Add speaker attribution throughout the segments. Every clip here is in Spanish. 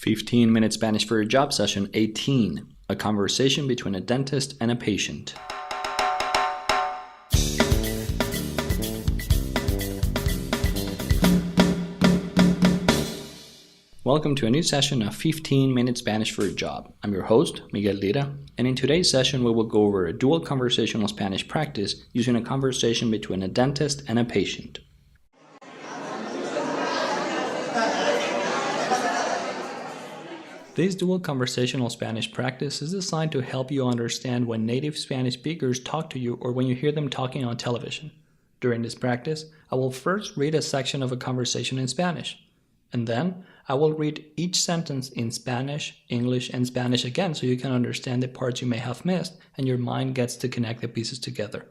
Speaker 1: 15 Minute Spanish for a Job Session 18. A conversation between a dentist and a patient. Welcome to a new session of 15 Minute Spanish for a Job. I'm your host, Miguel Lira, and in today's session we will go over a dual conversational Spanish practice using a conversation between a dentist and a patient. This dual conversational Spanish practice is designed to help you understand when native Spanish speakers talk to you or when you hear them talking on television. During this practice, I will first read a section of a conversation in Spanish, and then I will read each sentence in Spanish, English, and Spanish again so you can understand the parts you may have missed and your mind gets to connect the pieces together.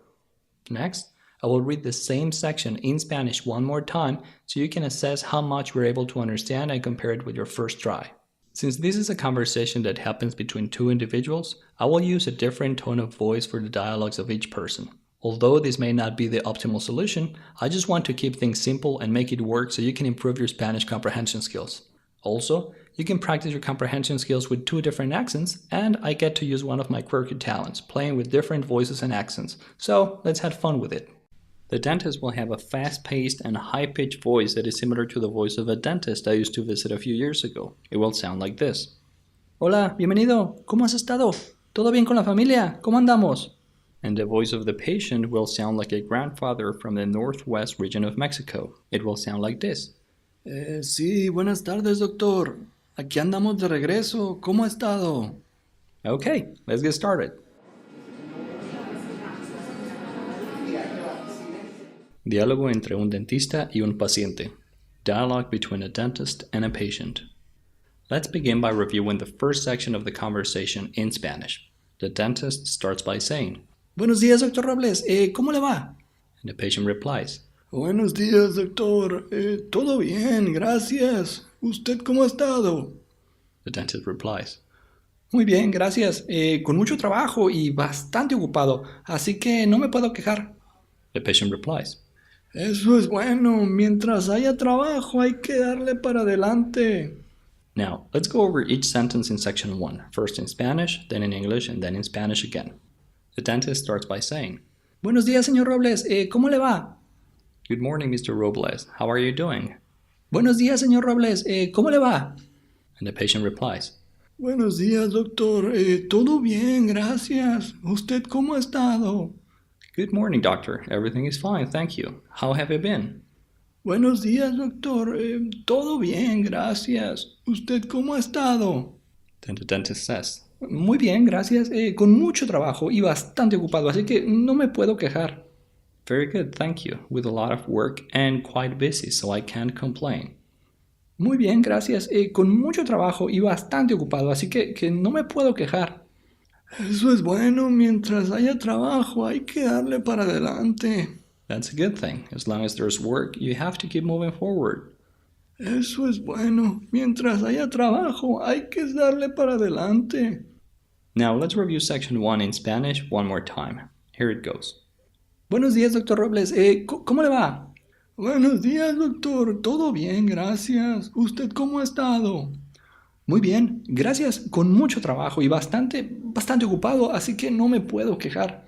Speaker 1: Next, I will read the same section in Spanish one more time so you can assess how much you're able to understand and compare it with your first try. Since this is a conversation that happens between two individuals, I will use a different tone of voice for the dialogues of each person. Although this may not be the optimal solution, I just want to keep things simple and make it work so you can improve your Spanish comprehension skills. Also, you can practice your comprehension skills with two different accents, and I get to use one of my quirky talents, playing with different voices and accents. So let's have fun with it. The dentist will have a fast-paced and high-pitched voice that is similar to the voice of a dentist I used to visit a few years ago. It will sound like this. Hola, bienvenido. ¿Cómo has estado? ¿Todo bien con la familia? ¿Cómo andamos? And the voice of the patient will sound like a grandfather from the northwest region of Mexico. It will sound like this.
Speaker 2: Sí, buenas tardes, doctor. Aquí andamos de regreso. ¿Cómo ha estado?
Speaker 1: Okay, let's get started. Diálogo entre un dentista y un paciente. Dialogue between a dentist and a patient. Let's begin by reviewing the first section of the conversation in Spanish. The dentist starts by saying,
Speaker 2: Buenos días, doctor Robles. ¿Cómo le va?
Speaker 1: And the patient replies,
Speaker 2: Buenos días, doctor. Todo bien, gracias. ¿Usted cómo ha estado?
Speaker 1: The dentist replies,
Speaker 2: Muy bien, gracias. Con mucho trabajo y bastante ocupado, así que no me puedo quejar.
Speaker 1: The patient replies,
Speaker 2: Eso es bueno. Mientras haya trabajo, hay que darle para adelante.
Speaker 1: Now, let's go over each sentence in section 1, first in Spanish, then in English, and then in Spanish again. The dentist starts by saying,
Speaker 2: Buenos días, señor Robles. ¿Cómo le va?
Speaker 1: Good morning, Mr. Robles. How are you doing?
Speaker 2: Buenos días, señor Robles. ¿Cómo le va?
Speaker 1: And the patient replies,
Speaker 2: Buenos días, doctor. Todo bien, gracias. ¿Usted cómo ha estado?
Speaker 1: Good morning, doctor. Everything is fine, thank you. How have you been?
Speaker 2: Buenos días, doctor. Todo bien, gracias. ¿Usted cómo ha estado?
Speaker 1: Then the dentist says,
Speaker 2: Muy bien, gracias. Con mucho trabajo y bastante ocupado, así que no me puedo quejar.
Speaker 1: Very good, thank you. With a lot of work and quite busy, so I can't complain.
Speaker 2: Muy bien, gracias. Con mucho trabajo y bastante ocupado, así que no me puedo quejar. Eso es bueno. Mientras haya trabajo, hay que darle para adelante.
Speaker 1: That's a good thing. As long as there's work, you have to keep moving forward.
Speaker 2: Eso es bueno. Mientras haya trabajo, hay que darle para adelante.
Speaker 1: Now, let's review section 1 in Spanish one more time. Here it goes.
Speaker 2: Buenos días, doctor Robles. ¿Cómo le va? Buenos días, doctor. Todo bien, gracias. ¿Usted cómo ha estado? Muy bien, gracias. Con mucho trabajo y bastante ocupado, así que no me puedo quejar.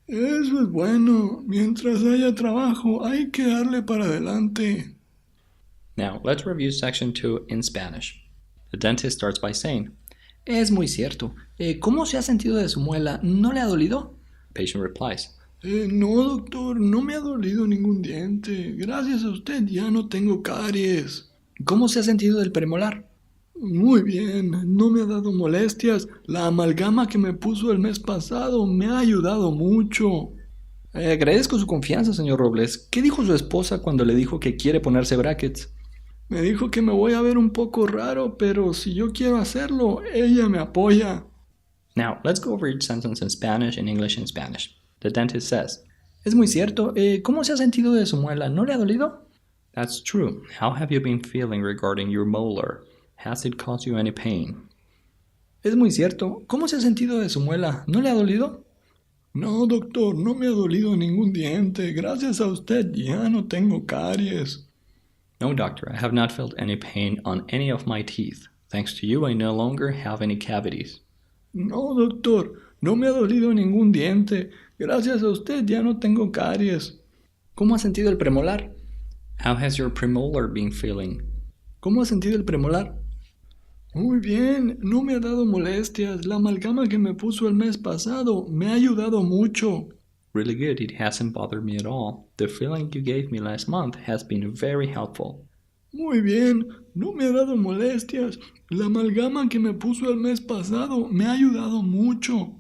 Speaker 2: Eso es bueno. Mientras haya trabajo, hay que darle para adelante.
Speaker 1: Now, let's review section 2 in Spanish. The dentist starts by saying,
Speaker 2: Es muy cierto. ¿Cómo se ha sentido de su muela? ¿No le ha dolido?
Speaker 1: the patient replies,
Speaker 2: No, doctor, no me ha dolido ningún diente. Gracias a usted ya no tengo caries. ¿Cómo se ha sentido del premolar? Muy bien, no me ha dado molestias. La amalgama que me puso el mes pasado me ha ayudado mucho. Agradezco su confianza, señor Robles. ¿Qué dijo su esposa cuando le dijo que quiere ponerse brackets? Me dijo que me voy a ver un poco raro, pero si yo quiero hacerlo, ella me apoya.
Speaker 1: Now, let's go over each sentence in Spanish and English in Spanish. The dentist says,
Speaker 2: Es muy cierto. ¿Cómo se ha sentido de su muela? ¿No le ha dolido?
Speaker 1: That's true. How have you been feeling regarding your molar? Has it caused you any pain?
Speaker 2: Es muy cierto. ¿Cómo se ha sentido de su muela? ¿No le ha dolido? No, doctor, no me ha dolido ningún diente. Gracias a usted ya no tengo caries.
Speaker 1: No, doctor, I have not felt any pain on any of my teeth. Thanks to you, I no longer have any cavities.
Speaker 2: No, doctor, no me ha dolido ningún diente. Gracias a usted ya no tengo caries.
Speaker 1: ¿Cómo ha sentido el premolar? How has your premolar been feeling?
Speaker 2: ¿Cómo ha sentido el premolar? Muy bien, no me ha dado molestias. La amalgama que me puso el mes pasado me ha ayudado mucho.
Speaker 1: Really good, it hasn't bothered me at all. The feeling you gave me last month has been very helpful.
Speaker 2: Muy bien, no me ha dado molestias. La amalgama que me puso el mes pasado me ha ayudado mucho.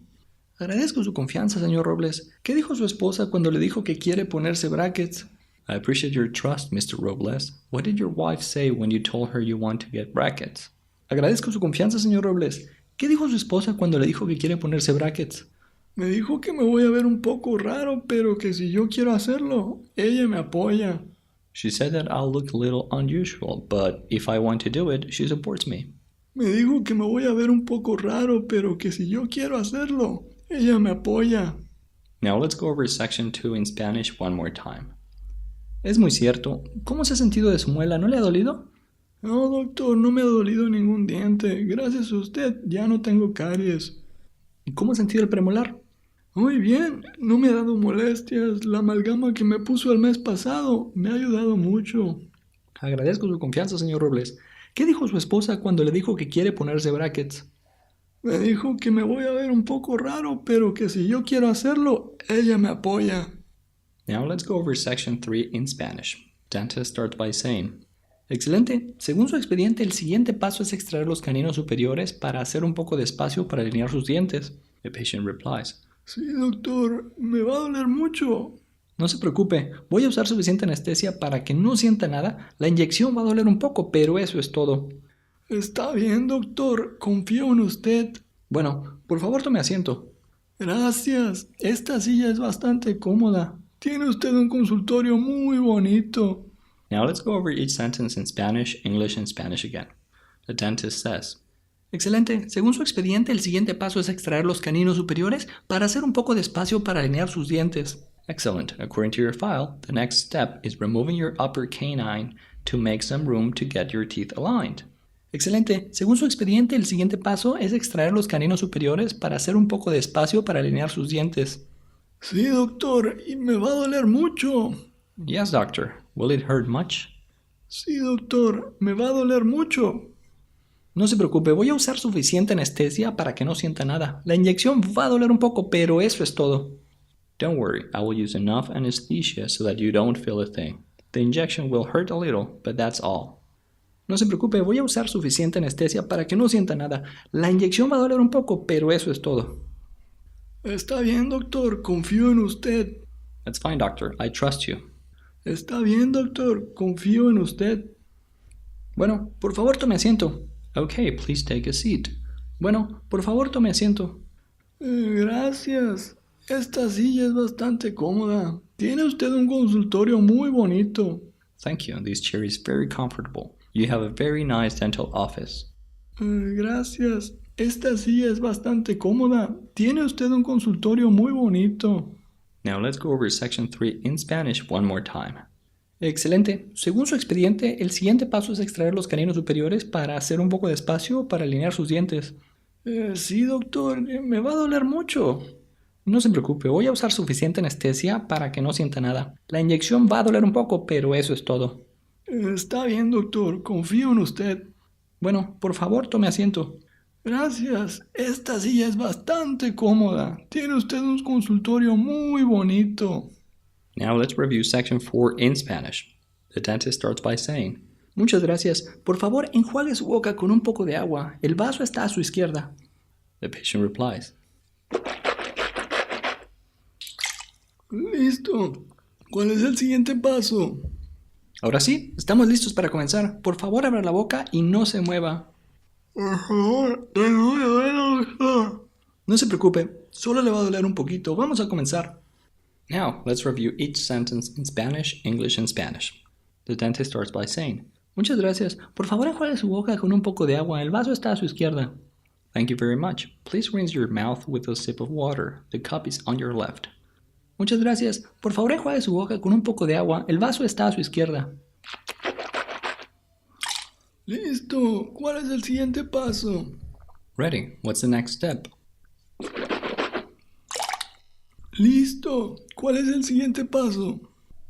Speaker 1: Agradezco su confianza, señor Robles. ¿Qué dijo su esposa cuando le dijo que quiere ponerse brackets? I appreciate your trust, Mr. Robles. What did your wife say when you told her you want to get brackets? Agradezco su confianza, señor Robles. ¿Qué dijo su esposa cuando le dijo que quiere ponerse brackets?
Speaker 2: Me dijo que me voy a ver un poco raro, pero que si yo quiero hacerlo, ella me apoya.
Speaker 1: She said that I'll look a little unusual, but if I want to do it, she supports me.
Speaker 2: Me dijo que me voy a ver un poco raro, pero que si yo quiero hacerlo, ella me apoya.
Speaker 1: Now let's go over section 2 in Spanish one more time. Es muy cierto. ¿Cómo se ha sentido de su muela? ¿No le ha dolido?
Speaker 2: No, doctor, no me ha dolido ningún diente. Gracias a usted ya no tengo caries.
Speaker 1: ¿Y cómo ha sentido el premolar?
Speaker 2: Muy bien, no me ha dado molestias. La amalgama que me puso el mes pasado me ha ayudado mucho.
Speaker 1: Agradezco su confianza, señor Robles. ¿Qué dijo su esposa cuando le dijo que quiere ponerse brackets?
Speaker 2: Me dijo que me voy a ver un poco raro, pero que si yo quiero hacerlo, ella me apoya.
Speaker 1: Now let's go over section 3 in Spanish. Dentist starts by saying, excelente. Según su expediente, el siguiente paso es extraer los caninos superiores para hacer un poco de espacio para alinear sus dientes. The patient replies,
Speaker 2: Sí, doctor, me va a doler mucho.
Speaker 1: no se preocupe, voy a usar suficiente anestesia para que no sienta nada. La inyección va a doler un poco, pero eso es todo.
Speaker 2: Está bien, doctor, confío en usted.
Speaker 1: Bueno, por favor tome asiento.
Speaker 2: Gracias, esta silla es bastante cómoda. Tiene usted un consultorio muy bonito.
Speaker 1: Now let's go over each sentence in Spanish, English, and Spanish again. The dentist says, excelente. Según su expediente, el siguiente paso es extraer los caninos superiores para hacer un poco de espacio para alinear sus dientes. Excellent. According to your file, the next step is removing your upper canine to make some room to get your teeth aligned. Excelente. Según su expediente, el siguiente paso es extraer los caninos superiores para hacer un poco de espacio para alinear sus dientes.
Speaker 2: Sí, doctor, y me va a doler mucho.
Speaker 1: Yes, doctor. Will it hurt much?
Speaker 2: Sí, doctor, me va a doler mucho.
Speaker 1: No se preocupe, voy a usar suficiente anestesia para que no sienta nada. La inyección va a doler un poco, pero eso es todo. Don't worry, I will use enough anesthesia so that you don't feel a thing. The injection will hurt a little, but that's all. No se preocupe, voy a usar suficiente anestesia para que no sienta nada. La inyección va a doler un poco, pero eso es todo.
Speaker 2: Está bien, doctor, confío en usted.
Speaker 1: That's fine, doctor. I trust you.
Speaker 2: Está bien, doctor, confío en usted.
Speaker 1: Bueno, por favor tome asiento. Okay, please take a seat. Bueno, por favor tome asiento.
Speaker 2: Gracias. Esta silla es bastante cómoda. Tiene usted un consultorio muy bonito.
Speaker 1: Thank you. This chair is very comfortable. You have a very nice dental office.
Speaker 2: Gracias. Esta silla es bastante cómoda. Tiene usted un consultorio muy bonito.
Speaker 1: Now let's go over section 3 in Spanish one more time. Excelente. Según su expediente, el siguiente paso es extraer los caninos superiores para hacer un poco de espacio para alinear sus dientes.
Speaker 2: Sí, doctor, me va a doler mucho.
Speaker 1: No se preocupe, voy a usar suficiente anestesia para que no sienta nada. La inyección va a doler un poco, pero eso es todo.
Speaker 2: Está bien, doctor, confío en usted.
Speaker 1: Bueno, por favor, tome asiento.
Speaker 2: Gracias. Esta silla es bastante cómoda. Tiene usted un consultorio muy bonito.
Speaker 1: Now let's review section 4 in Spanish. The dentist starts by saying, muchas gracias. Por favor, enjuague su boca con un poco de agua. El vaso está a su izquierda. The patient replies,
Speaker 2: Listo. ¿Cuál es el siguiente paso?
Speaker 1: ahora sí, estamos listos para comenzar. Por favor, abra la boca y no se mueva.
Speaker 2: Por favor, no me duele, doctor.
Speaker 1: No se preocupe, solo le va a doler un poquito. Vamos a comenzar. Now, let's review each sentence in Spanish, English, and Spanish. The dentist starts by saying, muchas gracias. Por favor, enjuague su boca con un poco de agua. El vaso está a su izquierda. Thank you very much. Please rinse your mouth with a sip of water. The cup is on your left. Muchas gracias. Por favor, enjuague su boca con un poco de agua. El vaso está a su izquierda.
Speaker 2: Listo. ¿Cuál es el siguiente paso?
Speaker 1: Ready. What's the next step?
Speaker 2: Listo. ¿Cuál es el siguiente paso?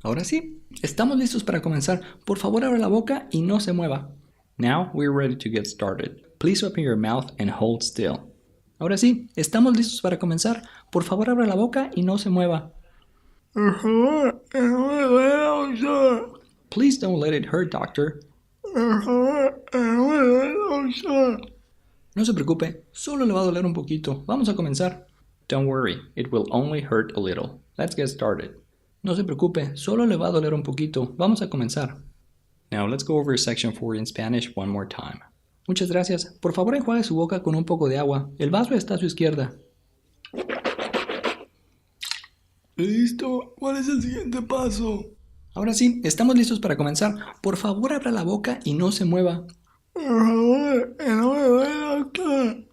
Speaker 1: Ahora sí, estamos listos para comenzar. Por favor, abra la boca y no se mueva. Now we're ready to get started. Please open your mouth and hold still. Ahora sí, estamos listos para comenzar. Por favor, abra la boca y no se mueva. Please don't let it hurt, doctor. No se preocupe, solo le va a doler un poquito. Vamos a comenzar. Don't worry, it will only hurt a little. Let's get started. No se preocupe, solo le va a doler un poquito. Vamos a comenzar. Now let's go over section 4 in Spanish one more time. Muchas gracias. Por favor, enjuague su boca con un poco de agua. El vaso está a su izquierda.
Speaker 2: Listo. ¿Cuál es el siguiente paso?
Speaker 1: Ahora sí, estamos listos para comenzar. Por favor, abra la boca y no se mueva.
Speaker 2: Por favor, no me duele, doctor.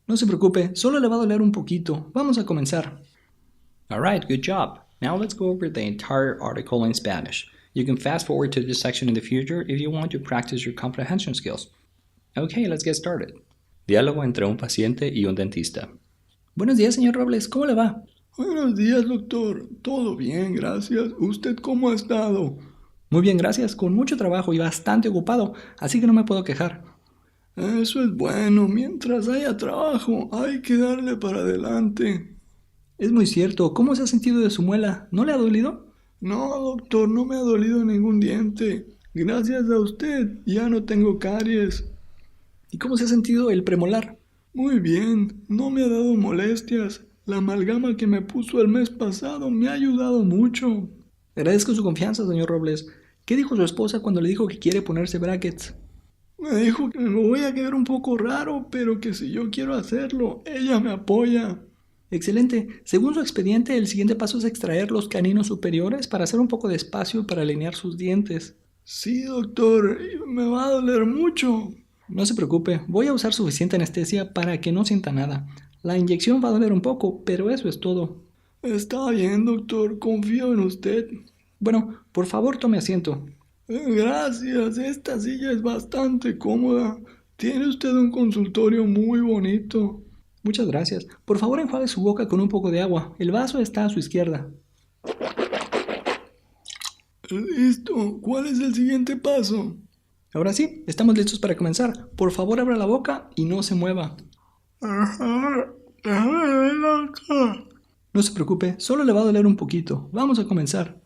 Speaker 1: No se preocupe, solo le va a doler un poquito. Vamos a comenzar. Alright, good job. Now let's go over the entire article in Spanish. You can fast forward to this section in the future if you want to practice your comprehension skills. Okay, let's get started. Diálogo entre un paciente y un dentista. Buenos días, señor Robles. ¿Cómo le va?
Speaker 2: Buenos días, doctor. Todo bien, gracias. ¿Usted cómo ha estado?
Speaker 1: Muy bien, gracias. Con mucho trabajo y bastante ocupado, así que no me puedo quejar.
Speaker 2: Eso es bueno. Mientras haya trabajo, hay que darle para adelante.
Speaker 1: Es muy cierto. ¿Cómo se ha sentido de su muela? ¿No le ha dolido?
Speaker 2: No, doctor, no me ha dolido ningún diente. Gracias a usted, ya no tengo caries.
Speaker 1: ¿Y cómo se ha sentido el premolar?
Speaker 2: Muy bien, no me ha dado molestias. La amalgama que me puso el mes pasado me ha ayudado mucho.
Speaker 1: Agradezco su confianza, señor Robles. ¿Qué dijo su esposa cuando le dijo que quiere ponerse brackets?
Speaker 2: Me dijo que me voy a quedar un poco raro, pero que si yo quiero hacerlo, ella me apoya.
Speaker 1: Excelente. Según su expediente, el siguiente paso es extraer los caninos superiores para hacer un poco de espacio y para alinear sus dientes.
Speaker 2: Sí, doctor, me va a doler mucho.
Speaker 1: No se preocupe, voy a usar suficiente anestesia para que no sienta nada. La inyección va a doler un poco, pero eso es todo.
Speaker 2: Está bien, doctor, confío en usted.
Speaker 1: Bueno, por favor tome asiento.
Speaker 2: Gracias, esta silla es bastante cómoda. Tiene usted un consultorio muy bonito.
Speaker 1: Muchas gracias. Por favor enjuague su boca con un poco de agua. El vaso está a su izquierda.
Speaker 2: Listo. ¿Cuál es el siguiente paso?
Speaker 1: Ahora sí, estamos listos para comenzar. Por favor abra la boca y no se mueva. No se preocupe, solo le va a doler un poquito. Vamos a comenzar.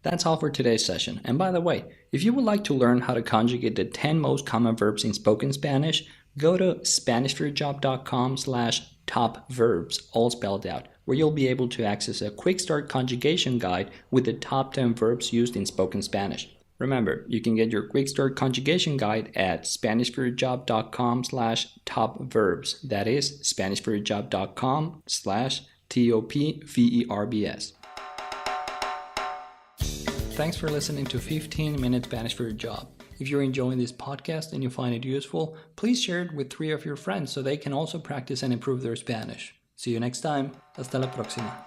Speaker 1: That's all for today's session. And by the way, if you would like to learn how to conjugate the 10 most common verbs in spoken Spanish, go to SpanishForYourJob.com/topverbs, all spelled out, where you'll be able to access a quick start conjugation guide with the top 10 verbs used in spoken Spanish. Remember, you can get your quick start conjugation guide at SpanishForYourJob.com/topverbs. That is SpanishForYourJob.com/TOPVERBS. Thanks for listening to 15 Minute Spanish for Your Job. If you're enjoying this podcast and you find it useful, please share it with 3 of your friends so they can also practice and improve their Spanish. See you next time. Hasta la próxima.